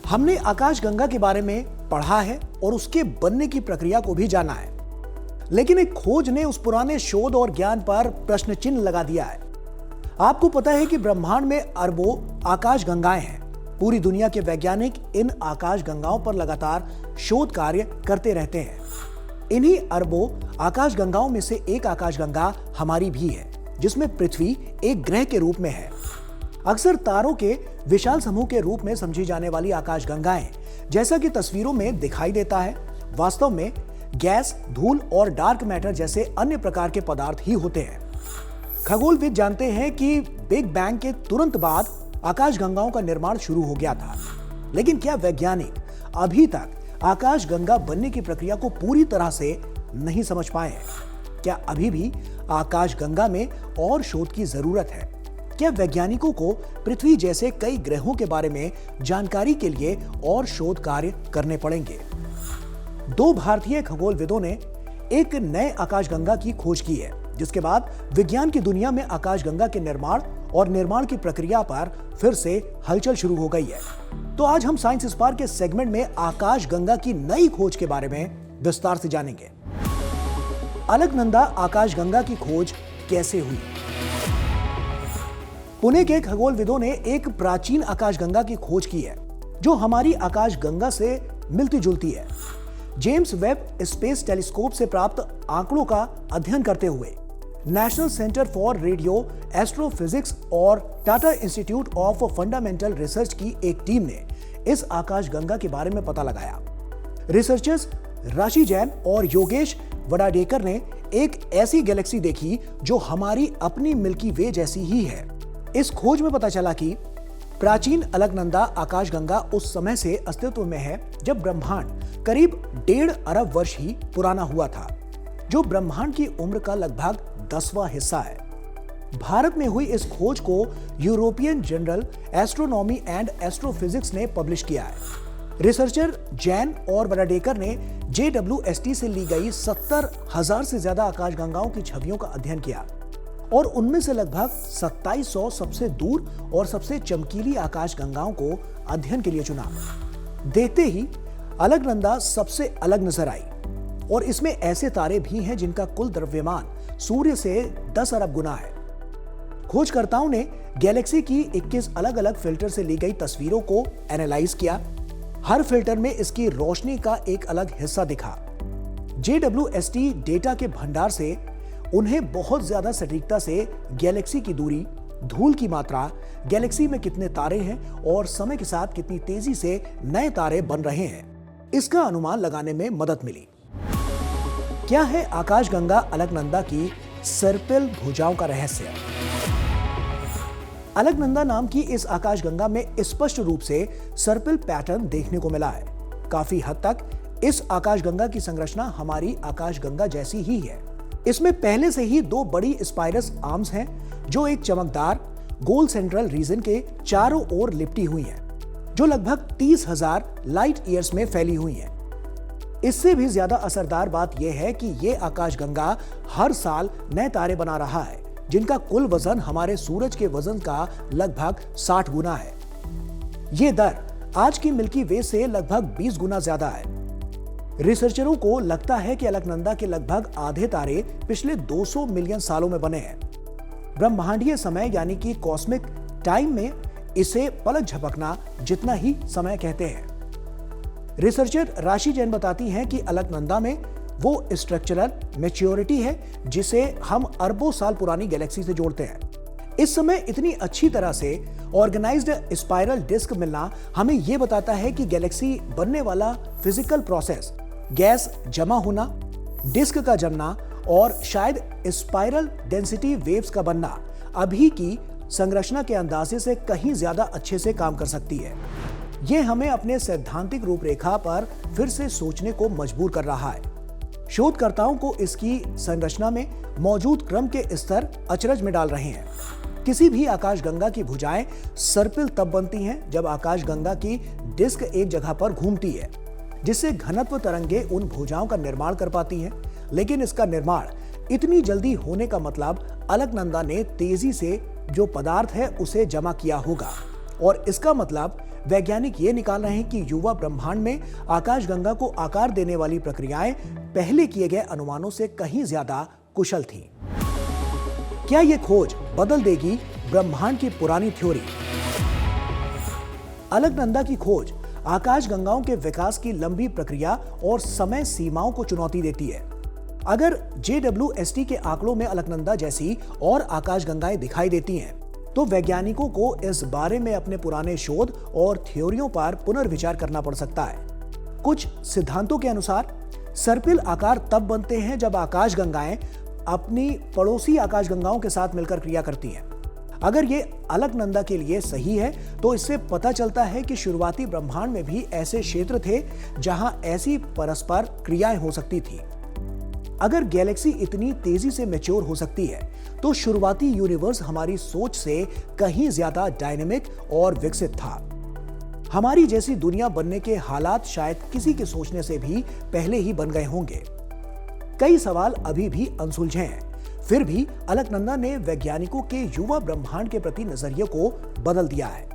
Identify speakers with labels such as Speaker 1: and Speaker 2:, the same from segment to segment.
Speaker 1: हमने आकाशगंगा के बारे में पढ़ा है और उसके बनने की प्रक्रिया को भी जाना है, लेकिन एक खोज ने उस पुराने शोध और ज्ञान पर प्रश्न चिन्ह लगा दिया है। आपको पता है कि ब्रह्मांड में अरबों आकाशगंगाएं हैं। पूरी दुनिया के वैज्ञानिक इन आकाशगंगाओं पर लगातार शोध कार्य करते रहते हैं। इन्हीं अरबों आकाशगंगाओं में से एक आकाशगंगा हमारी भी है, जिसमें पृथ्वी एक ग्रह के रूप में है। अक्सर तारों के विशाल समूह के रूप में समझी जाने वाली आकाशगंगाएं, जैसा कि तस्वीरों में दिखाई देता है, वास्तव में गैस, धूल और डार्क मैटर जैसे अन्य प्रकार के पदार्थ ही होते हैं। खगोलविद जानते हैं कि बिग बैंग के तुरंत बाद आकाशगंगाओं का निर्माण शुरू हो गया था, लेकिन क्या वैज्ञानिक अभी तक आकाशगंगा बनने की प्रक्रिया को पूरी तरह से नहीं समझ पाए हैं? क्या अभी भी आकाशगंगा में और शोध की जरूरत है? क्या वैज्ञानिकों को पृथ्वी जैसे कई ग्रहों के बारे में जानकारी के लिए और शोध कार्य करने पड़ेंगे? दो भारतीय खगोलविदों ने एक नए आकाशगंगा की खोज की है, जिसके बाद विज्ञान की दुनिया में आकाशगंगा के निर्माण और निर्माण की प्रक्रिया पर फिर से हलचल शुरू हो गई है। तो आज हम साइंस स्पार्क के सेगमेंट में आकाशगंगा की नई खोज के बारे में विस्तार से जानेंगे। अलकनंदा आकाशगंगा की खोज कैसे हुई? पुणे के खगोलविदों ने एक प्राचीन आकाशगंगा की खोज की है, जो हमारी आकाशगंगा से मिलती जुलती है। जेम्स वेब स्पेस टेलीस्कोप से प्राप्त आंकड़ों का अध्ययन करते हुए National Centre for Radio Astrophysics और Tata Institute of Fundamental Research की एक टीम ने इस आकाशगंगा के बारे में पता लगाया। रिसर्चर्स राशि जैन और योगेश वडाडेकर ने एक ऐसी गैलेक्सी देखी जो हमारी अपनी मिल्की वे जैसी ही है। इस खोज में पता चला कि प्राचीन अलकनंदा आकाशगंगा उस समय से अस्तित्व में है जब ब्रह्मांड करीब 1.5 अरब वर्ष ही पुराना हुआ था, जो ब्रह्मांड की उम्र का लगभग 10वां हिस्सा है। भारत में हुई इस खोज को European journal astronomy and astrophysics ने पब्लिश किया है। रिसर्चर जैन और वडाडेकर ने JWST से ली गई 70,000 से ज्यादा आकाशगंगाओं की छवियों का अध्ययन किया और उनमें से लगभग 2700 सबसे दूर और सबसे चमकीली आकाशगंगाओं को अध्ययन के लिए चुना। देखते ही अलकनंदा सबसे अलग नजर आई और इसमें ऐसे तारे भी हैं जिनका कुल द्रव्यमान सूर्य से 10 अरब गुना है। खोजकर्ताओं ने गैलेक्सी की 21 अलग अलग फिल्टर से ली गई तस्वीरों को एनालाइज किया। हर फिल्टर में इसकी रोशनी का एक अलग हिस्सा दिखा। JWST डेटा के भंडार से उन्हें बहुत ज्यादा सटीकता से गैलेक्सी की दूरी, धूल की मात्रा, गैलेक्सी में कितने तारे हैं और समय के साथ कितनी तेजी से नए तारे बन रहे हैं, इसका अनुमान लगाने में मदद मिली। क्या है आकाशगंगा अलकनंदा की सर्पिल भुजाओं का रहस्य? अलकनंदा नाम की इस आकाशगंगा में स्पष्ट रूप से सर्पिल पैटर्न देखने को मिला है। काफी हद तक इस आकाशगंगा की संरचना हमारी आकाशगंगा जैसी ही है। इसमें पहले से ही 2 बड़ी स्पाइरस आर्म्स हैं, जो एक चमकदार गोल सेंट्रल रीजन के चारों ओर लिपटी हुई हैं, जो लगभग 30,000 लाइट ईयर्स में फैली हुई हैं। इससे भी ज्यादा असरदार बात यह है कि यह आकाशगंगा हर साल नए तारे बना रहा है, जिनका कुल वजन हमारे सूरज के वजन का लगभग 60 गुना है। यह दर आज की मिल्की वे से लगभग 20 गुना ज्यादा है। रिसर्चरों को लगता है कि अलकनंदा के लगभग आधे तारे पिछले 200 मिलियन सालों में बने हैं। ब्रह्मांडीय समय यानी कि कॉस्मिक टाइम में इसे पलक झपकना जितना ही समय कहते हैं। रिसर्चर राशि जैन बताती हैं कि अलकनंदा में वो स्ट्रक्चरल मैच्योरिटी है जिसे हम अरबों साल पुरानी गैलेक्सी से जोड़ते हैं। इस समय इतनी अच्छी तरह से ऑर्गेनाइज्ड स्पाइरल डिस्क मिलना हमें यह बताता है कि गैलेक्सी बनने वाला फिजिकल प्रोसेस, गैस जमा होना, डिस्क का जमना और शायद स्पाइरल डेंसिटी वेव्स का बनना अभी की संरचना के अंदाजे से कहीं ज्यादा अच्छे से काम कर सकती है। यह हमें अपने सैद्धांतिक रूपरेखा पर फिर से सोचने को मजबूर कर रहा है। शोधकर्ताओं को इसकी संरचना में मौजूद क्रम के स्तर अचरज में डाल रहे हैं। किसी भी आकाशगंगा की भुजाएं सर्पिल तब बनती हैं जब आकाशगंगा की डिस्क एक जगह पर घूमती है, जिससे घनत्व तरंगे उन भुजाओं का निर्माण कर पाती हैं। लेकिन इसका निर्माण इतनी जल्दी होने का मतलब अलकनंदा ने तेजी से जो पदार्थ है उसे जमा किया होगा और इसका मतलब वैज्ञानिक ये निकाल रहे हैं कि युवा ब्रह्मांड में आकाशगंगा को आकार देने वाली प्रक्रियाएं पहले किए गए अनुमानों से कहीं ज्यादा कुशल थीं। क्या यह खोज बदल देगी ब्रह्मांड की पुरानी थ्योरी? अलकनंदा की खोज आकाशगंगाओं के विकास की लंबी प्रक्रिया और समय सीमाओं को चुनौती देती है। अगर JWST के आंकड़ों में अलकनंदा जैसी और आकाशगंगाएं दिखाई देती हैं, तो वैज्ञानिकों को इस बारे में अपने पुराने शोध और थ्योरियों पर पुनर्विचार करना पड़ सकता है। कुछ सिद्धांतों के अनुसार सर्पिल आकार तब बनते हैं जब आकाशगंगाएं अपनी पड़ोसी आकाशगंगाओं के साथ मिलकर क्रिया करती हैं। अगर ये अलकनंदा के लिए सही है, तो इससे पता चलता है कि शुरुआती ब्रह्मांड में भी ऐसे क्षेत्र थे जहां ऐसी परस्पर क्रियाएं हो सकती थी। अगर गैलेक्सी इतनी तेजी से मैच्योर हो सकती है, तो शुरुआती यूनिवर्स हमारी सोच से कहीं ज्यादा डायनेमिक और विकसित था। हमारी जैसी दुनिया बनने के हालात शायद किसी के सोचने से भी पहले ही बन गए होंगे। कई सवाल अभी भी अनसुलझे हैं, फिर भी अलकनंदा ने वैज्ञानिकों के युवा ब्रह्मांड के प्रति नजरिए को बदल दिया है।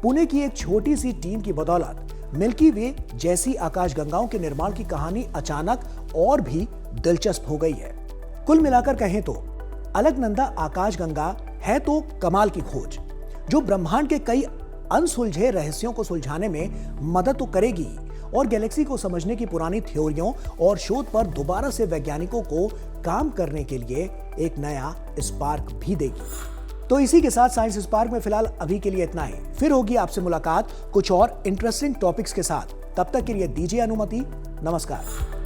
Speaker 1: पुणे की एक छोटी सी टीम की बदौलत मिल्की वे जैसी आकाशगंगाओं के निर्माण की कहानी अचानक और भी दिलचस्प हो गई है। कुल मिलाकर कहें तो अलकनंदा आकाशगंगा है तो कमाल की खोज, जो ब्रह्मांड के कई अनसुलझे रहस्यों को सुलझाने में मदद तो करेगी और गैलेक्सी को समझने की पुरानी थ्योरियों और शोध पर दोबारा से वैज्ञानिकों को काम करने के लिए एक नया स्पार्क भी देगी। तो इसी के साथ साइंस स्पार्क में फिलहाल अभी के लिए इतना ही। फिर होगी आपसे मुलाकात कुछ और इंटरेस्टिंग टॉपिक्स के साथ। तब तक के लिए दीजिए अनुमति। नमस्कार।